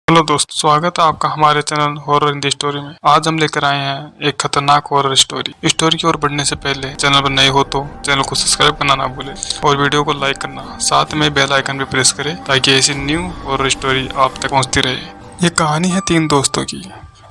Hello दोस्त, स्वागत है आपका हमारे channel horror in the story में। आज हम लेकर आए हैं एक खतरनाक हॉरर स्टोरी। स्टोरी की ओर बढ़ने से पहले चैनल पर नए हो तो चैनल को सब्सक्राइब करना ना भूले और वीडियो को लाइक करना, साथ में बेल आइकन भी प्रेस करें ताकि ऐसी न्यू हॉरर स्टोरी आप तक पहुंचती रहे। ये कहानी है 3 दोस्तों की,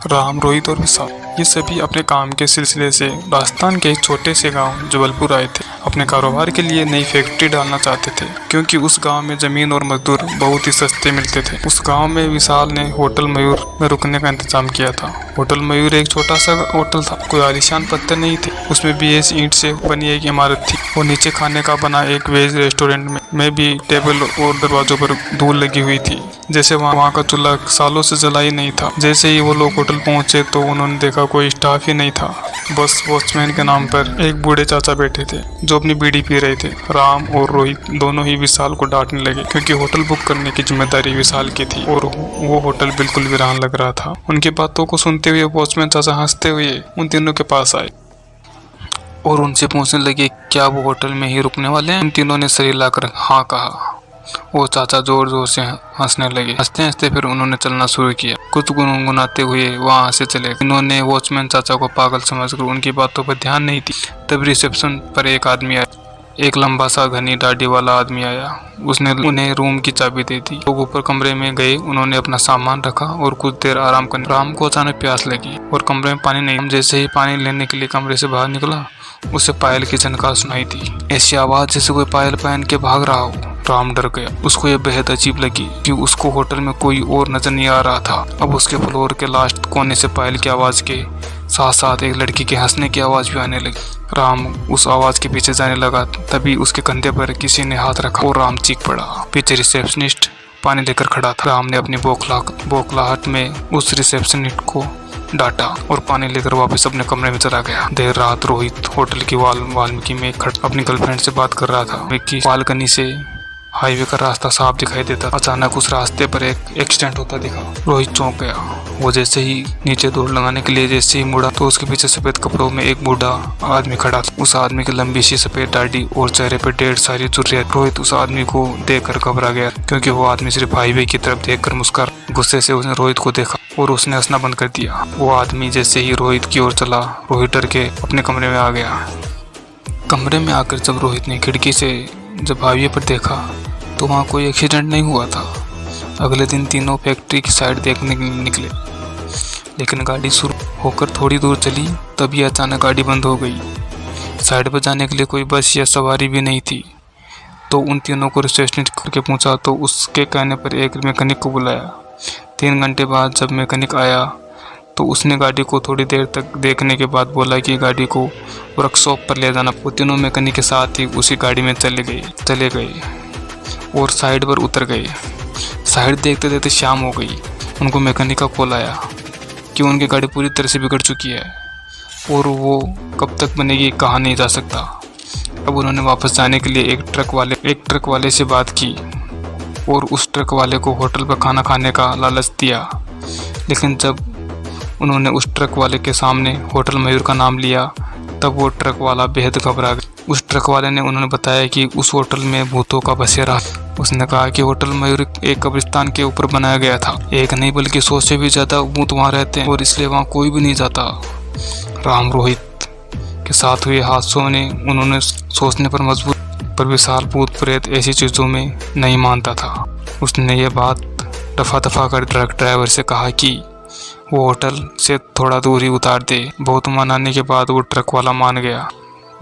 राम, रोहित और विशाल। ये सभी अपने काम के सिलसिले से राजस्थान के एक छोटे से गांव जबलपुर आए थे। अपने कारोबार के लिए नई फैक्ट्री डालना चाहते थे क्योंकि उस गांव में जमीन और मजदूर बहुत ही सस्ते मिलते थे। उस गांव में विशाल ने होटल मयूर में रुकने का इंतजाम किया था। होटल मयूर एक छोटा सा होटल था, कोई आलीशान पत्थर नहीं थे। उसमें भी एक ईंट से बनी एक इमारत थी और नीचे खाने का बना एक वेज रेस्टोरेंट में भी टेबल और दरवाजों पर धूल लगी हुई थी, जैसे वहाँ का चूल्हा सालों से जला ही नहीं था। जैसे ही वो लोग होटल पहुंचे तो उन्होंने देखा कोई स्टाफ ही नहीं था, बस वॉचमैन के नाम पर एक बूढ़े चाचा बैठे थे जो अपनी बीड़ी पी रहे थे। राम और रोहित दोनों ही विशाल को डांटने लगे क्योंकि होटल बुक करने की जिम्मेदारी विशाल की थी और वो होटल बिल्कुल वीरान लग रहा था। उनकी बातों को सुनते हुए वॉचमैन चाचा हंसते हुए उन तीनों के पास आए और उनसे पूछने लगे क्या वो होटल में ही रुकने वाले हैं। उन तीनों ने सर हिलाकर हाँ कहा। वो चाचा जोर जोर से हंसने लगे। हंसते हंसते फिर उन्होंने चलना शुरू किया। कुछ गुनगुनाते हुए वहां से चले। इन्होंने वॉचमैन चाचा को पागल समझकर उनकी बातों पर ध्यान नहीं दी। तब रिसेप्शन पर एक आदमी आया। एक लंबा सा घनी दाढ़ी वाला आदमी आया। उसने उन्हें रूम की चाबी दे दी। लोग ऊपर कमरे में गए। उन्होंने अपना सामान रखा और कुछ देर आराम करने। राम को अचानक प्यास लगी और कमरे में पानी नहीं। जैसे ही पानी लेने के लिए कमरे से बाहर निकला, उसे पायल की झनकार सुनाई थी। ऐसी आवाज जैसे कोई पायल पहन के भाग रहा हो। राम डर गया। उसको यह बेहद अजीब लगी कि उसको होटल में कोई और नजर नहीं आ रहा था। अब उसके फ्लोर के लास्ट कोने से पायल की आवाज के साथ साथ एक लड़की के हंसने की आवाज भी आने लगी। राम उस आवाज के पीछे जाने लगा, तभी उसके कंधे पर किसी ने हाथ रखा और राम चीख पड़ा। पीछे रिसेप्शनिस्ट पानी लेकर खड़ा था। राम ने अपनी बौखलाहट में उस रिसेप्शनिस्ट को डांटा और पानी लेकर वापस अपने कमरे में चला गया। देर रात रोहित होटल की वाल्मीकि में अपनी गर्लफ्रेंड से बात कर रहा था। बालकनी से हाईवे का रास्ता साफ दिखाई देता। अचानक उस रास्ते पर एक एक्सीडेंट होता दिखा। रोहित चौंक गया। वो जैसे ही नीचे दौड़ लगाने के लिए जैसे ही मुड़ा तो उसके पीछे सफेद कपड़ों में एक बूढ़ा आदमी खड़ा था। उस आदमी की लंबी सी सफेद दाढ़ी और चेहरे पर ढेर सारी झुर्रियां। रोहित उस आदमी को देखकर घबरा गया क्योंकि वो आदमी सिर्फ हाईवे की तरफ देखकर मुस्कुरा। गुस्से से उसने रोहित को देखा और उसने हंसना बंद कर दिया। वो आदमी जैसे ही रोहित की ओर चला, रोहित डर के अपने कमरे में आ गया। कमरे में आकर जब रोहित ने खिड़की से जब हाईवे पर देखा तो वहाँ कोई एक्सीडेंट नहीं हुआ था। अगले दिन तीनों फैक्ट्री की साइड देखने के लिए निकले, लेकिन गाड़ी शुरू होकर थोड़ी दूर चली तभी अचानक गाड़ी बंद हो गई। साइड पर जाने के लिए कोई बस या सवारी भी नहीं थी। तो उन तीनों को रिसेप्शनिस्ट करके पूछा तो उसके कहने पर एक मैकेनिक को बुलाया। 3 घंटे बाद जब मैकेनिक आया तो उसने गाड़ी को थोड़ी देर तक देखने के बाद बोला कि गाड़ी को वर्कशॉप पर ले जाना। वो तीनों मैकेनिक के साथ ही उसी गाड़ी में चले गए और साइड पर उतर गए। साइड देखते देखते शाम हो गई। उनको मैकेनिक का कॉल आया कि उनकी गाड़ी पूरी तरह से बिगड़ चुकी है और वो कब तक बनेगी कहा नहीं जा सकता। अब उन्होंने वापस जाने के लिए एक ट्रक वाले से बात की और उस ट्रक वाले को होटल पर खाना खाने का लालच दिया। लेकिन जब उन्होंने उस ट्रक वाले के सामने होटल मयूर का नाम लिया तब वो ट्रक वाला बेहद घबरा गया। उस ट्रक वाले ने उन्होंने बताया कि उस होटल में भूतों का बसेरा। उसने कहा कि होटल मयूर एक कब्रिस्तान के ऊपर बनाया गया था। एक नहीं बल्कि 100 से भी ज्यादा भूत वहाँ रहते हैं और इसलिए वहाँ कोई भी नहीं जाता। राम रोहित के साथ हुए हादसों ने उन्होंने सोचने पर मजबूर, पर विशाल भूत प्रेत ऐसी चीजों में नहीं मानता था। उसने ये बात दफा दफा कर ट्रक ड्राइवर से कहा कि वो होटल से थोड़ा दूर ही उतार दे। बहुत मनाने के बाद वो ट्रक वाला मान गया।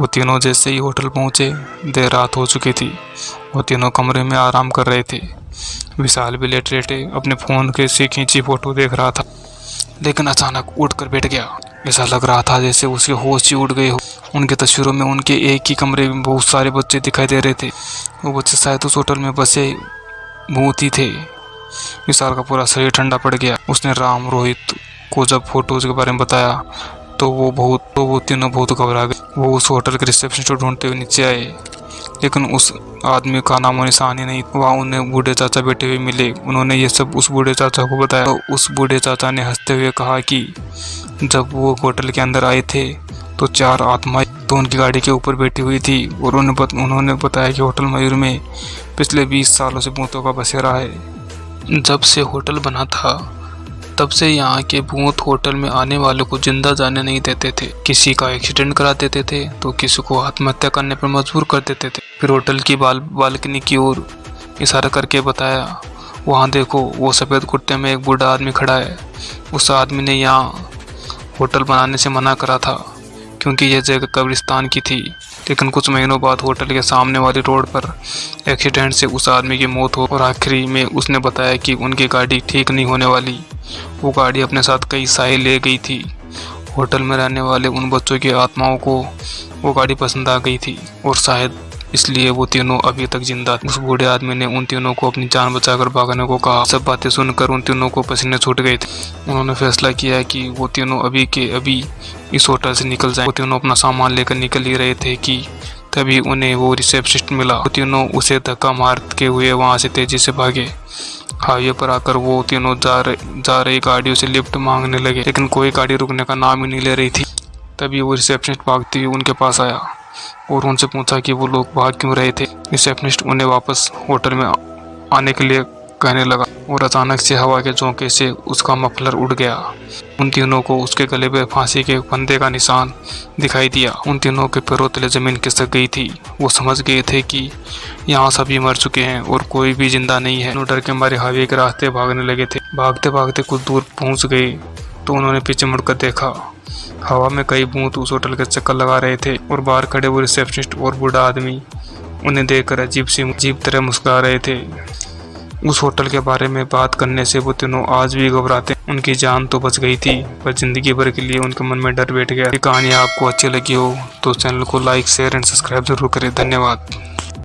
वो तीनों जैसे ही होटल पहुंचे देर रात हो चुकी थी। वो तीनों कमरे में आराम कर रहे थे। विशाल भी लेटे लेटे अपने फोन के से खींची फोटो देख रहा था, लेकिन अचानक उठकर बैठ गया। ऐसा लग रहा था जैसे उसके होश ही उड़ गए हो। उनके तस्वीरों में उनके एक ही कमरे में बहुत सारे बच्चे दिखाई दे रहे थे। वो बच्चे शायद उस होटल में बसे भूत ही थे। विशाल का पूरा शरीर ठंडा पड़ गया। उसने राम रोहित को जब फोटोज के बारे में बताया तो वो तीनों बहुत घबरा गए। वो उस होटल के रिसेप्शनिस्ट को ढूंढते हुए नीचे आए, लेकिन उस आदमी का नामो निशान ही नहीं। वहाँ उन्हें बूढ़े चाचा बैठे हुए मिले। उन्होंने ये सब उस बूढ़े चाचा को बताया तो उस बूढ़े चाचा ने हंसते हुए कहा कि जब वो होटल के अंदर आए थे तो 4 आत्माएं तो उनकी गाड़ी के ऊपर बैठी हुई थी और उन्होंने बताया कि होटल मयूर में पिछले 20 सालों से भूतों का बसेरा है। जब से होटल बना था तब से यहाँ के भूत होटल में आने वालों को जिंदा जाने नहीं देते थे। किसी का एक्सीडेंट करा देते थे तो किसी को आत्महत्या करने पर मजबूर कर देते थे। फिर होटल की बालकनी की ओर इशारा करके बताया, वहाँ देखो वो सफ़ेद कुर्ते में एक बूढ़ा आदमी खड़ा है। उस आदमी ने यहाँ होटल बनाने से मना करा था क्योंकि यह जगह कब्रिस्तान की थी। लेकिन कुछ महीनों बाद होटल के सामने वाली रोड पर एक्सीडेंट से उस आदमी की मौत हो और आखिरी में उसने बताया कि उनकी गाड़ी ठीक नहीं होने वाली। वो गाड़ी अपने साथ कई साए ले गई थी। होटल में रहने वाले उन बच्चों की आत्माओं को वो गाड़ी पसंद आ गई थी और शायद इसलिए वो तीनों अभी तक जिंदा। उस बूढ़े आदमी ने उन तीनों को अपनी जान बचाकर भागने को कहा। सब बातें सुनकर उन तीनों को पसीने छूट गए थे। उन्होंने फैसला किया कि वो तीनों अभी के अभी इस होटल से निकल जाएं। वो तीनों अपना सामान लेकर निकल ही रहे थे कि तभी उन्हें वो रिसेप्शनिस्ट मिला। वो तीनों उसे धक्का मारते हुए वहाँ से तेजी से भागे। हाईवे पर आकर वो तीनों जा रही गाड़ियों से लिफ्ट मांगने लगे, लेकिन कोई गाड़ी रुकने का नाम ही नहीं ले रही थी। तभी वो रिसेप्शनिस्ट भागती हुई उनके पास आया और उनसे पूछा कि वो लोग भाग क्यों रहे थे। रिसेप्शनिस्ट उन्हें वापस होटल में आने के लिए कहने लगा और अचानक से हवा के झोंके से उसका मफलर उड़ गया। उन तीनों को उसके गले पे फांसी के फंदे का निशान दिखाई दिया। उन तीनों के पैरों तले जमीन खिसक गई थी। वो समझ गए थे कि यहाँ सभी मर चुके हैं और कोई भी जिंदा नहीं है। डर के मारे हाईवे के रास्ते भागने लगे थे। भागते भागते कुछ दूर पहुँच गए तो उन्होंने पीछे मुड़कर देखा। हवा में कई भूत उस होटल के चक्कर लगा रहे थे और बाहर खड़े वो रिसेप्शनिस्ट और बूढ़ा आदमी उन्हें देखकर अजीब तरह मुस्कुरा रहे थे। उस होटल के बारे में बात करने से वो तीनों आज भी घबराते। उनकी जान तो बच गई थी पर जिंदगी भर के लिए उनके मन में डर बैठ गया। ये कहानी आपको अच्छी लगी हो तो चैनल को लाइक, शेयर एंड सब्सक्राइब जरूर करें। धन्यवाद।